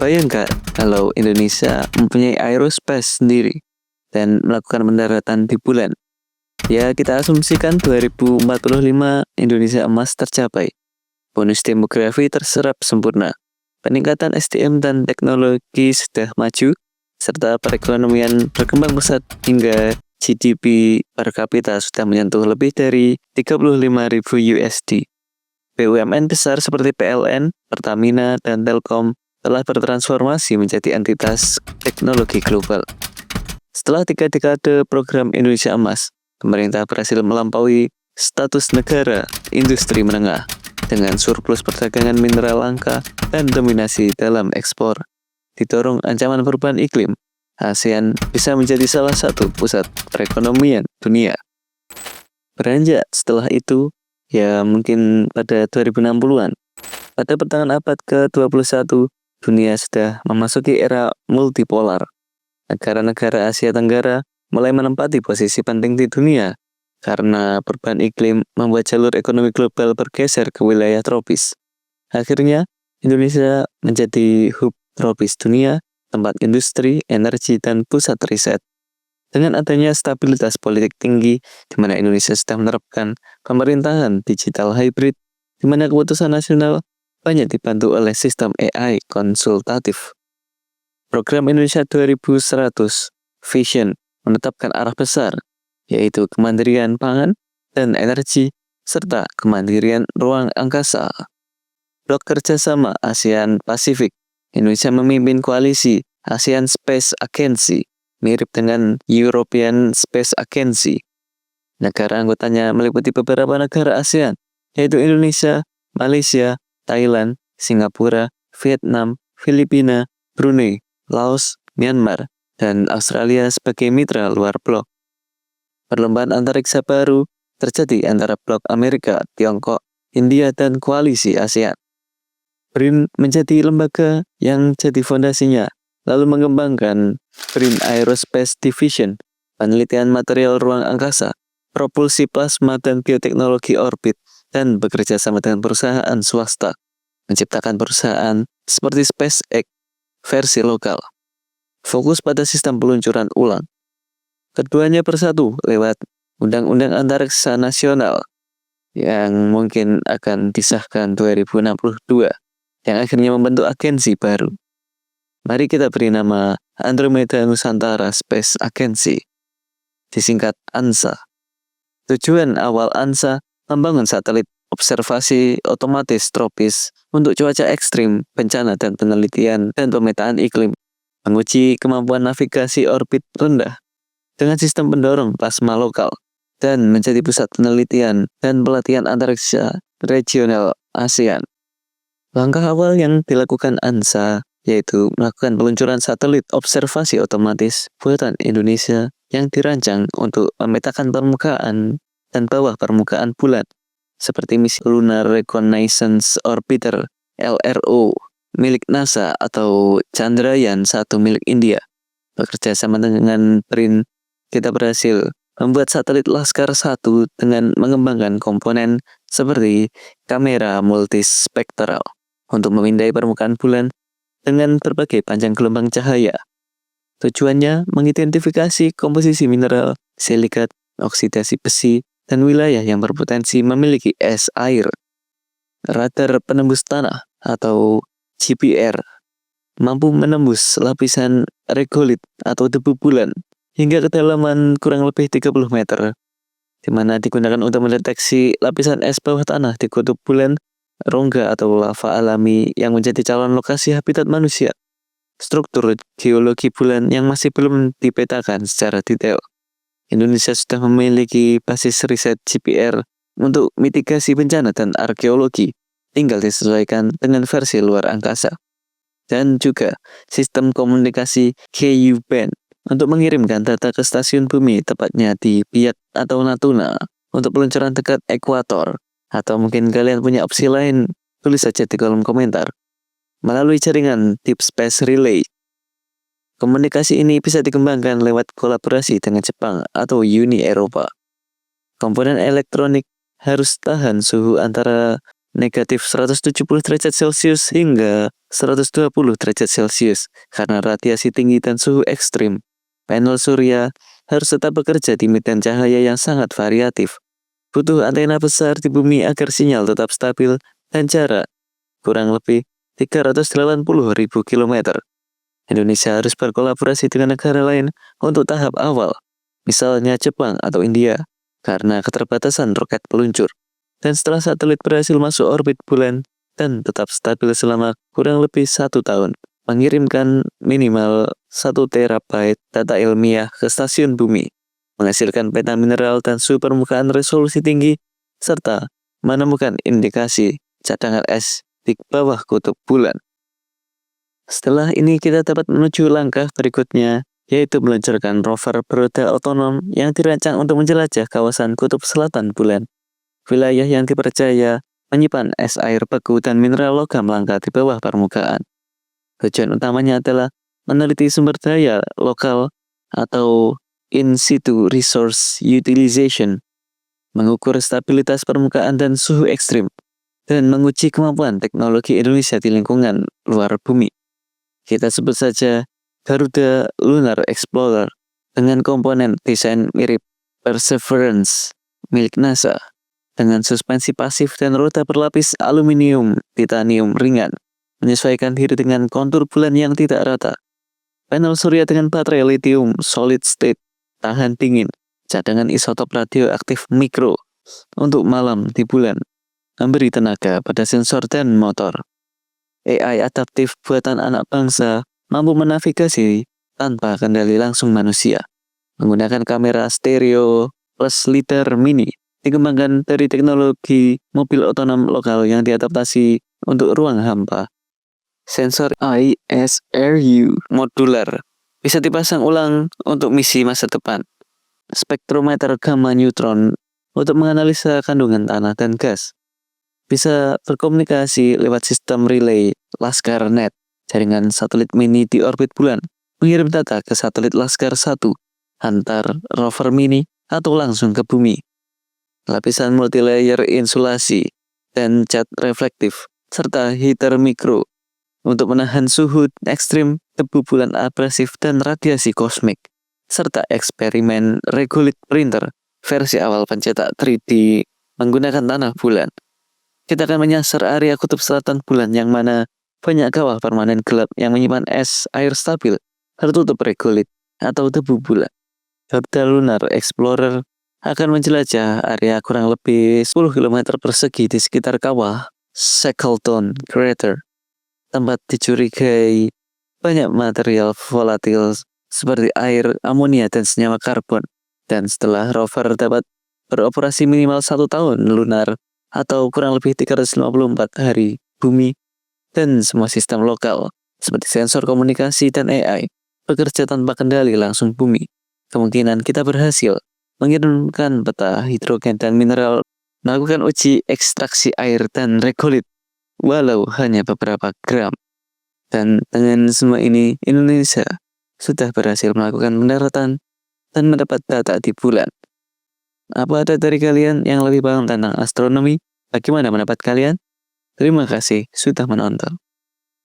Bayangkan kalau Indonesia mempunyai aerospace sendiri dan melakukan pendaratan di bulan. Ya, kita asumsikan 2045 Indonesia emas tercapai. Bonus demografi terserap sempurna. Peningkatan SDM dan teknologi sudah maju, serta perekonomian berkembang pesat hingga GDP per kapita sudah menyentuh lebih dari 35.000 USD. BUMN besar seperti PLN, Pertamina, dan Telkom telah bertransformasi menjadi entitas teknologi global. Setelah 3 dekade program Indonesia Emas, pemerintah berhasil melampaui status negara industri menengah dengan surplus perdagangan mineral langka dan dominasi dalam ekspor. Didorong ancaman perubahan iklim, ASEAN bisa menjadi salah satu pusat perekonomian dunia. Beranjak setelah itu, ya mungkin pada 2060-an, pada pertengahan abad ke-21, dunia sudah memasuki era multipolar. Negara-negara Asia Tenggara mulai menempati posisi penting di dunia karena perubahan iklim membuat jalur ekonomi global bergeser ke wilayah tropis. Akhirnya, Indonesia menjadi hub tropis dunia, tempat industri, energi, dan pusat riset. Dengan adanya stabilitas politik tinggi, di mana Indonesia sedang menerapkan pemerintahan digital hybrid, di mana keputusan nasional banyak dibantu oleh sistem AI konsultatif. Program Indonesia 2100 Vision menetapkan arah besar, yaitu kemandirian pangan dan energi, serta kemandirian ruang angkasa. Blok kerjasama ASEAN Pasifik, Indonesia memimpin koalisi ASEAN Space Agency, mirip dengan European Space Agency. Negara anggotanya meliputi beberapa negara ASEAN, yaitu Indonesia, Malaysia, Thailand, Singapura, Vietnam, Filipina, Brunei, Laos, Myanmar, dan Australia sebagai mitra luar blok. Perlombaan antariksa baru terjadi antara blok Amerika, Tiongkok, India, dan koalisi ASEAN. BRIN menjadi lembaga yang jadi fondasinya, lalu mengembangkan BRIN Aerospace Division, penelitian material ruang angkasa, propulsi plasma dan bioteknologi orbit, dan bekerja sama dengan perusahaan swasta, menciptakan perusahaan seperti SpaceX versi lokal. Fokus pada sistem peluncuran ulang. Keduanya bersatu lewat Undang-Undang Antariksa Nasional yang mungkin akan disahkan 2062, yang akhirnya membentuk agensi baru. Mari kita beri nama Andromeda Nusantara Space Agency, disingkat ANSA. Tujuan awal ANSA membangun satelit observasi otomatis tropis untuk cuaca ekstrim, bencana, dan penelitian dan pemetaan iklim, menguji kemampuan navigasi orbit rendah dengan sistem pendorong plasma lokal, dan menjadi pusat penelitian dan pelatihan antariksa regional ASEAN. Langkah awal yang dilakukan ANSA yaitu melakukan peluncuran satelit observasi otomatis buatan Indonesia yang dirancang untuk memetakan permukaan dan bawah permukaan bulan, seperti misi Lunar Reconnaissance Orbiter (LRO) milik NASA atau Chandrayaan-1 milik India. Bekerja sama dengan BRIN, kita berhasil membuat satelit Laskar 1 dengan mengembangkan komponen seperti kamera multispektral untuk memindai permukaan bulan dengan berbagai panjang gelombang cahaya. Tujuannya mengidentifikasi komposisi mineral, silikat, oksidasi besi, dan wilayah yang berpotensi memiliki es air. Radar penembus tanah atau GPR mampu menembus lapisan regolit atau debu bulan hingga kedalaman kurang lebih 30 meter, di mana digunakan untuk mendeteksi lapisan es bawah tanah di kutub bulan, rongga atau lava alami yang menjadi calon lokasi habitat manusia, struktur geologi bulan yang masih belum dipetakan secara detail. Indonesia sudah memiliki basis riset GPR untuk mitigasi bencana dan arkeologi, tinggal disesuaikan dengan versi luar angkasa. Dan juga sistem komunikasi Ku-band untuk mengirimkan data ke stasiun bumi, tepatnya di Biak atau Natuna, untuk peluncuran dekat ekuator. Atau mungkin kalian punya opsi lain, tulis saja di kolom komentar. Melalui jaringan Deep Space Relay, komunikasi ini bisa dikembangkan lewat kolaborasi dengan Jepang atau Uni Eropa. Komponen elektronik harus tahan suhu antara negatif 170 derajat Celcius hingga 120 derajat Celcius karena radiasi tinggi dan suhu ekstrim. Panel surya harus tetap bekerja di medan cahaya yang sangat variatif. Butuh antena besar di bumi agar sinyal tetap stabil dan jarak kurang lebih 380.000 km. Indonesia harus berkolaborasi dengan negara lain untuk tahap awal, misalnya Jepang atau India, karena keterbatasan roket peluncur. Dan setelah satelit berhasil masuk orbit bulan dan tetap stabil selama kurang lebih 1 tahun, mengirimkan minimal 1 terabyte data ilmiah ke stasiun bumi, menghasilkan peta mineral dan suhu permukaan resolusi tinggi, serta menemukan indikasi cadangan es di bawah kutub bulan. Setelah ini kita dapat menuju langkah berikutnya, yaitu meluncurkan rover beroda otonom yang dirancang untuk menjelajah kawasan kutub selatan bulan. Wilayah yang dipercaya menyimpan es air beku dan mineral logam langka di bawah permukaan. Tujuan utamanya adalah meneliti sumber daya lokal atau in situ resource utilization, mengukur stabilitas permukaan dan suhu ekstrim, dan menguji kemampuan teknologi Indonesia di lingkungan luar bumi. Kita sebut saja Garuda Lunar Explorer dengan komponen desain mirip Perseverance milik NASA, dengan suspensi pasif dan roda berlapis aluminium titanium ringan, menyesuaikan diri dengan kontur bulan yang tidak rata. Panel surya dengan baterai lithium solid state tahan dingin, cadangan isotop radioaktif mikro untuk malam di bulan, memberi tenaga pada sensor dan motor. AI adaptif buatan anak bangsa mampu menavigasi tanpa kendali langsung manusia, menggunakan kamera stereo plus lidar mini, dikembangkan dari teknologi mobil otonom lokal yang diadaptasi untuk ruang hampa. Sensor ISRU modular bisa dipasang ulang untuk misi masa depan. Spektrometer gamma neutron untuk menganalisa kandungan tanah dan gas. Bisa berkomunikasi lewat sistem relay Laskar-Net, jaringan satelit mini di orbit bulan, mengirim data ke satelit Laskar 1, antar rover mini atau langsung ke bumi. Lapisan multilayer insulasi dan cat reflektif, serta heater mikro untuk menahan suhu ekstrim, debu bulan abrasif, dan radiasi kosmik, serta eksperimen regolith printer versi awal pencetak 3D menggunakan tanah bulan. Kita akan menyasar area kutub selatan bulan yang mana banyak kawah permanen gelap yang menyimpan es air stabil tertutup regolith atau debu bulan. Garuda Lunar Explorer akan menjelajah area kurang lebih 10 km persegi di sekitar kawah Shackleton Crater, tempat dicurigai banyak material volatil seperti air, amonia, dan senyawa karbon. Dan setelah rover dapat beroperasi minimal 1 tahun lunar atau kurang lebih 354 hari bumi, dan semua sistem lokal seperti sensor komunikasi dan AI bekerja tanpa kendali langsung bumi, kemungkinan kita berhasil mengirimkan peta hidrogen dan mineral, melakukan uji ekstraksi air dan regolith walau hanya beberapa gram. Dan dengan semua ini, Indonesia sudah berhasil melakukan pendaratan dan mendapat data di bulan. Apa ada dari kalian yang lebih paham tentang astronomi? Bagaimana pendapat kalian? Terima kasih sudah menonton.